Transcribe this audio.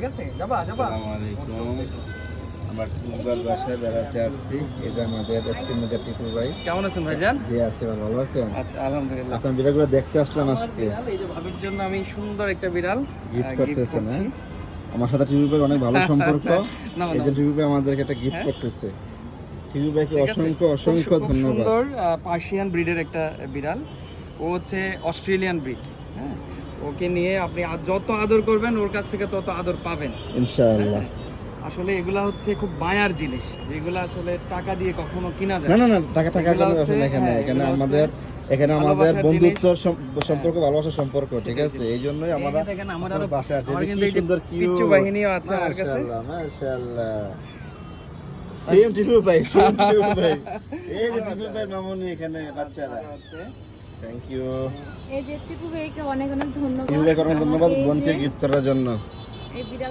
ঠিক আছে যাবা যাবা। আসসালামু আলাইকুম। আমরা টুকবার বাসায় বেড়াতে আসছি। এই যে আমাদের স্ক্রিনে টিপু ভাই। কেমন আছেন ভাইজান? জি আছি, ভালো আছেন? আচ্ছা আলহামদুলিল্লাহ। আপনার বিড়ালগুলো দেখতে আসলাম আজকে। এই যে ভাবির জন্য আমি সুন্দর একটা বিড়াল গিফট gift করতেছেন, করছি। হ্যাঁ? আমার সাথে টিপু ভাই অনেক ভালো সম্পর্ক। না, এই না। যে টিপু ভাই আমাদেরকে একটা গিফট হ্যাঁ? করতেছে। টিপু ভাইকে ঠিক আছে? অসংখ্য খুব ধন্যবাদ। সুন্দর পার্সিয়ান ব্রিডের একটা বিড়াল। ও হচ্ছে অস্ট্রেলিয়ান ব্রিড। হ্যাঁ, ওকে নিয়ে আপনি যত আদর করবেন ওর কাছ থেকে তত আদর পাবেন ইনশাআল্লাহ। হ্যাঁ? আসলে এগুলা হচ্ছে খুব মায়ার জিনিস, যেগুলো আসলে টাকা দিয়ে কখনো কিনা যায় না না না, টাকা টাকা এগুলা কোনো হচ্ছে, ব্যাপার না এখানে। হ্যাঁ, এখানে এগুলা আমাদের ভালোবাসার বন্ধুত্ব জিনিস। সম্পর্ক, ভালোবাসার সম্পর্ক, ঠিক সেটাই, আছে? সেটাই। এই জন্যই এই আমরা যে দেখেন আমার আরো বাসায় আসছি। আমার এটা কিন্তু কি এই যে সুন্দর পিচ্চু বাহিনীও আছে আমার কাছে। মাশাআল্লাহ মাশাআল্লাহ। সেম টিপু ভাই, সেম টিপু ভাই। এই যে টিপু ভাই মামুনি এখানে বাচ্চারা। আছে। Thank you. এই যে টিপু ভাইকে অনেক অনেক ধন্যবাদ। টিপু ভাইকে অনেক ধন্যবাদ আমাকে এই বোনকে যে গিফট করার জন্য। এই বিড়াল